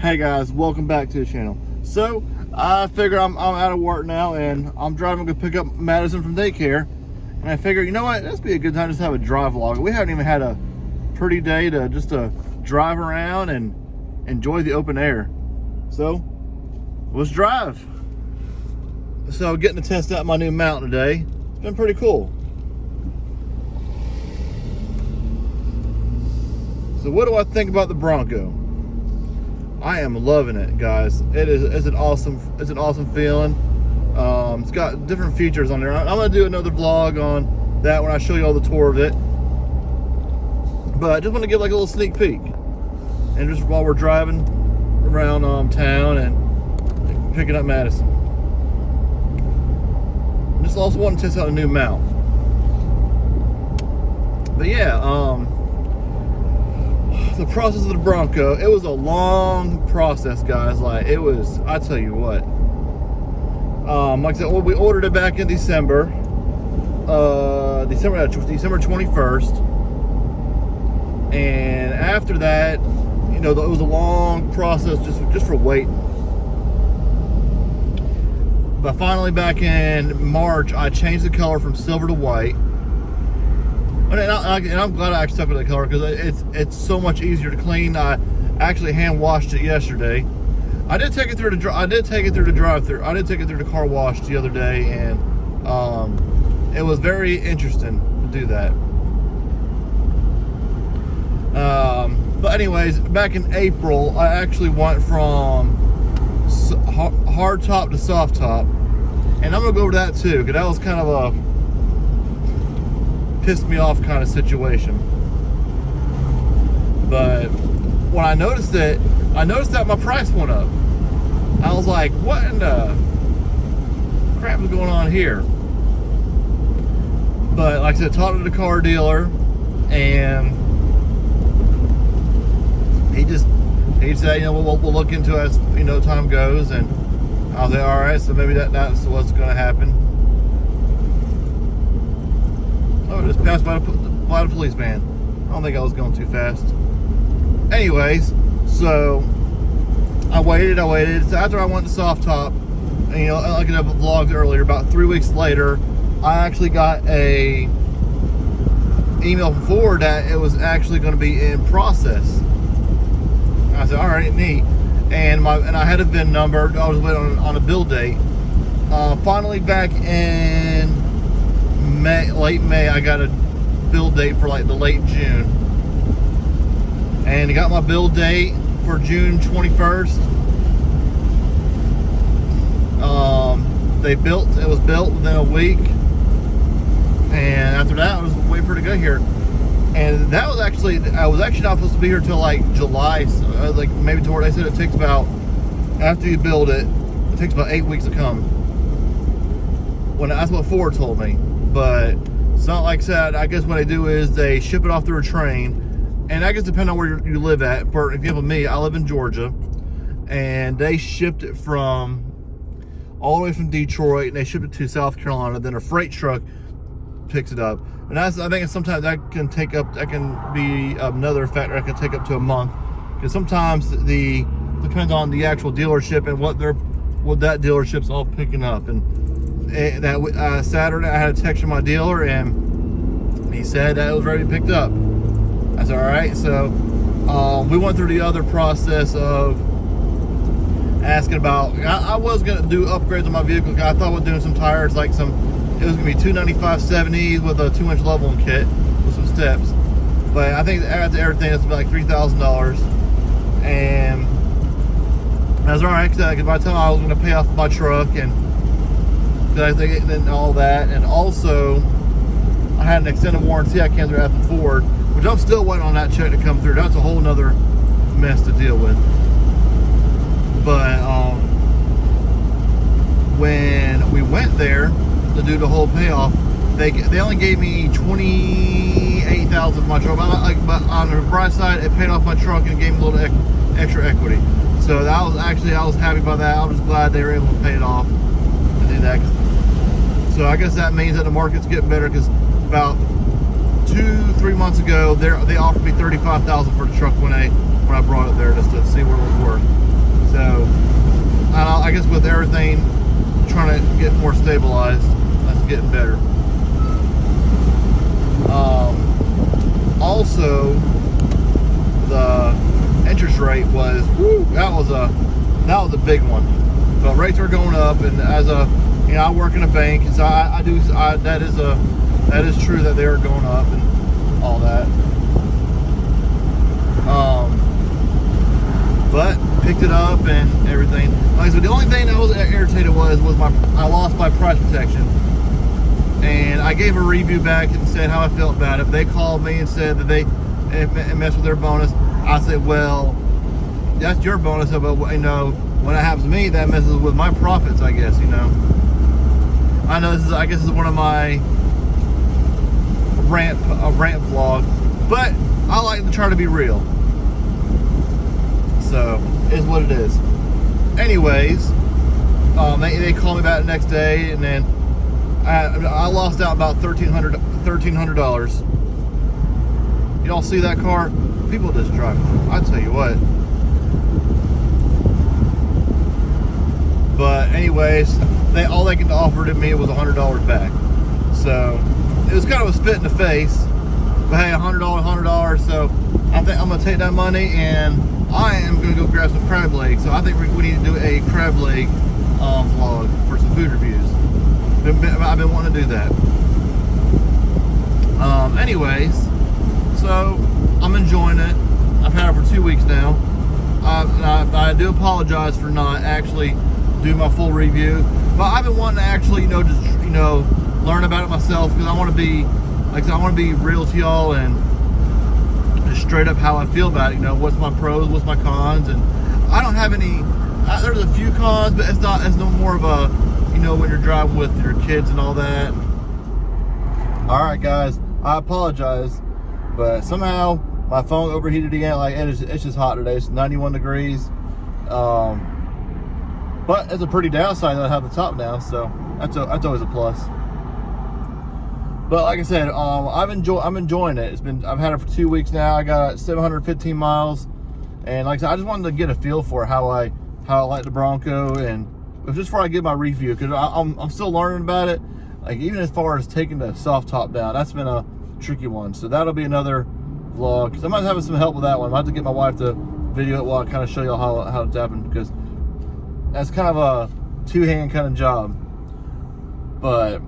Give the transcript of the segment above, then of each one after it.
Hey guys, welcome back to the channel. So I figure I'm out of work now and I'm driving to pick up Madison from daycare, and I figure, you know what, this would be a good time to just have a drive vlog. We haven't even had a pretty day to just drive around and enjoy the open air. So let's drive. So getting to test out my new mount today. It's been pretty cool. So what do I think about the Bronco? I am loving it, guys. It's an awesome feeling. It's got different features on there. I'm gonna do another vlog on that when I show you all the tour of it. But I just want to give like a little sneak peek, and just while we're driving around town and picking up Madison. Just also want to test out a new mount. But yeah, the process of the Bronco, it was a long process, guys. Like, it was, I tell you what, like I said, we ordered it back in December 21st, and after that, you know, it was a long process just for waiting. But finally, back in March, I changed the color from silver to white. And I'm glad I stuck with the color because it's so much easier to clean. I actually hand washed it yesterday. I did take it through the drive-through. I did take it through the car wash the other day, and it was very interesting to do that. But anyways, back in April, I actually went from hard top to soft top, and I'm gonna go over that too, because that was kind of a pissed me off kind of situation. But when I noticed that my price went up. I was like, what in the crap is going on here? But like I said, talked to the car dealer, and he said, you know, we'll look into it as, you know, time goes. And I was like, all right, so maybe that's what's going to happen. Oh, I just passed by the policeman. I don't think I was going too fast. Anyways, so I waited. So after I went to soft top, and, you know, like I vlogged earlier, about 3 weeks later, I actually got a email from Ford that it was actually going to be in process. I said, all right, neat. And I had a VIN number. I was waiting on a build date. Finally, back in late May, I got a build date for like the late June, and I got my build date for June 21st. It was built within a week, and after that, I was waiting for it to go here. And that was actually, I was actually not supposed to be here till like July, so like maybe toward. They said it takes about, after you build it, it takes about 8 weeks to come. That's what Ford told me. But it's not like that. I guess what they do is they ship it off through a train, and I guess depending on where you live at. For example, me, I live in Georgia, and they shipped it all the way from Detroit, and they shipped it to South Carolina. Then a freight truck picks it up, and I think sometimes that can be another factor that can take up to a month, because sometimes depends on the actual dealership and what that dealership's all picking up. And that Saturday, I had a text from my dealer, and he said that it was ready to be picked up. I said, all right. So we went through the other process of asking about. I was gonna do upgrades on my vehicle. I thought about doing some tires, like it was gonna be 295/70s with a 2-inch leveling kit with some steps. But I think after everything, it's about like $3,000, and I was all right, because by the time I was gonna pay off my truck and all that, and also I had an extended warranty I came through after Ford, which I'm still waiting on that check to come through. That's a whole nother mess to deal with. But when we went there to do the whole payoff, they only gave me $28,000 for my truck. But on the bright side, it paid off my truck and gave me a little extra equity. So I was happy about that. I was glad they were able to pay it off and do that. So I guess that means that the market's getting better, because about 2-3 months ago, they offered me $35,000 for the truck when I brought it there, just to see what it was worth. getting better. Also, the interest rate was, that was a big one. But rates are going up, and as a, I work in a bank, and so that is true that they are going up and all that. But picked it up and everything. Like I said, the only thing I was irritated was I lost my price protection. And I gave a review back and said how I felt about it. They called me and said that they messed with their bonus. I said, well, that's your bonus, but when it happens to me, that messes with my profits, I guess. I know this is one of my rant vlog, but I like to try to be real. So is what it is. Anyways, they called me back the next day, and then I lost out about $1,300. Y'all see that car? People just drive. I tell you what. But anyways, all they could offer to me was $100 back. So it was kind of a spit in the face. But hey, $100. So I think I'm gonna take that money and I am gonna go grab some crab legs. So I think we need to do a crab leg vlog for some food reviews. I've been wanting to do that. Anyways, so I'm enjoying it. I've had it for 2 weeks now. I do apologize for not actually doing my full review, but I've been wanting to actually, just learn about it myself, because I want to be, I want to be real to y'all and just straight up how I feel about it. What's my pros, what's my cons, and I don't have any. There's a few cons, but it's no more of a, when you're driving with your kids and all that. All right, guys, I apologize, but somehow my phone overheated again. It's just hot today. It's 91 degrees. But it's a pretty downside that I have the top down, so that's always a plus. But like I said, I'm enjoying it. I've had it for 2 weeks now. I got 715 miles, and like I said, I just wanted to get a feel for how I like the Bronco, and just before I give my review, because I'm still learning about it. Even as far as taking the soft top down, that's been a tricky one. So that'll be another vlog, because I might have some help with that one. I might have to get my wife to video it while I kind of show y'all how it's happened, because that's kind of a two-hand kind of job. But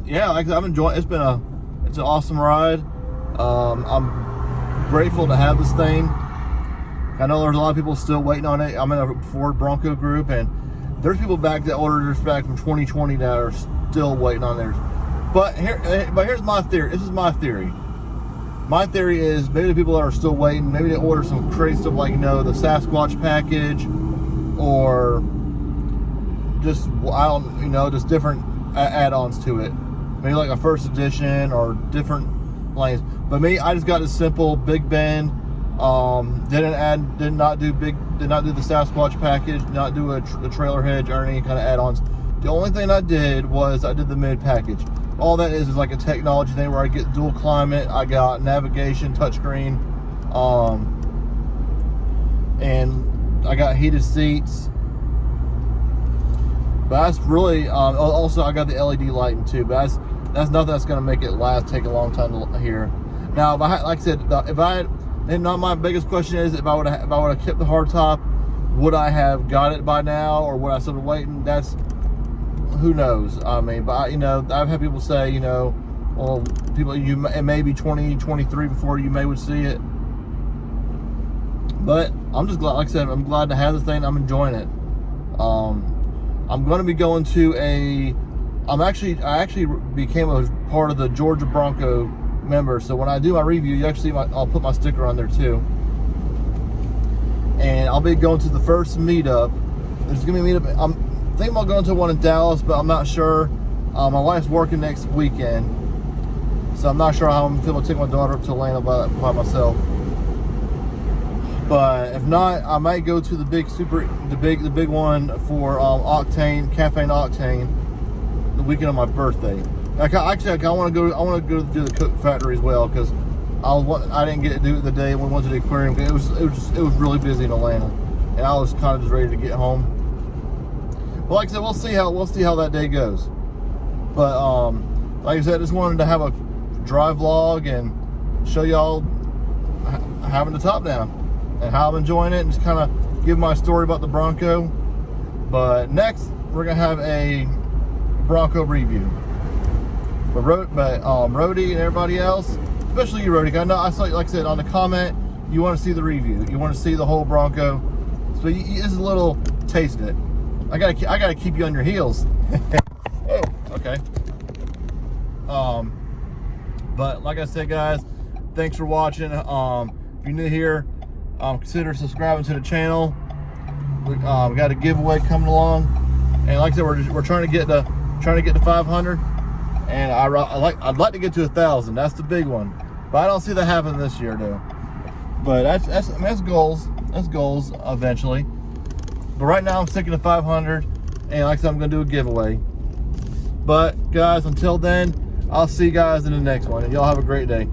yeah, I'm enjoying. It's an awesome ride. I'm grateful to have this thing. I know there's a lot of people still waiting on it. I'm in a Ford Bronco group, and there's people back that ordered theirs back from 2020 that are still waiting on theirs. But here's my theory. This is my theory. My theory is maybe the people that are still waiting, maybe they order some crazy stuff like the Sasquatch package, or just just different add-ons to it. Maybe like a first edition or different lanes. But me, I just got a simple Big Bend. Did not do the Sasquatch package, not do the trailer hitch or any kind of add-ons. The only thing I did was I did the mid package. All that is like a technology thing where I get dual climate, I got navigation, touchscreen, and I got heated seats. But that's really also I got the LED lighting too. But that's nothing that's gonna make it take a long time to hear. Now, if I like I said, and not my biggest question is if I would have kept the hardtop, would I have got it by now, or would I still be waiting? That's, who knows. I mean, but I've had people say, well, it may be 2023 before you would see it. But I'm just glad, like I said, I'm glad to have this thing. I'm enjoying it. I'm going to be going to I actually became a part of the Georgia Bronco member, so when I do my review, you actually I'll put my sticker on there too. And I'll be going to the first meetup. There's gonna be a meetup. I'm thinking about going to one in Dallas, but I'm not sure. My wife's working next weekend, so I'm not sure how I'm gonna feel to take my daughter up to Atlanta by myself. But if not, I might go to the big one for Caffeine Octane, the weekend of my birthday. I want to go. I want to go do the Cook Factory as well, because I didn't get to do it the day we went to the aquarium. It was really busy in Atlanta, and I was kind of just ready to get home. But like I said, we'll see how that day goes. But like I said, I just wanted to have a drive vlog and show y'all having the top down and how I'm enjoying it, and just kind of give my story about the Bronco. But next, we're gonna have a Bronco review. But Rody and everybody else, especially you, Rody, I know I saw, like I said, on the comment, you want to see the review, you want to see the whole Bronco. So this is a little taste of it. I gotta keep you on your heels. Oh, okay. But like I said, guys, thanks for watching. If you're new here, consider subscribing to the channel. We got a giveaway coming along, and like I said, we're trying to get to 500, and I'd like to get to 1,000. That's the big one, but I don't see that happening this year, though. But that's goals. That's goals eventually. But right now, I'm sticking to 500, and like I said, I'm gonna do a giveaway. But guys, until then, I'll see you guys in the next one, and y'all have a great day.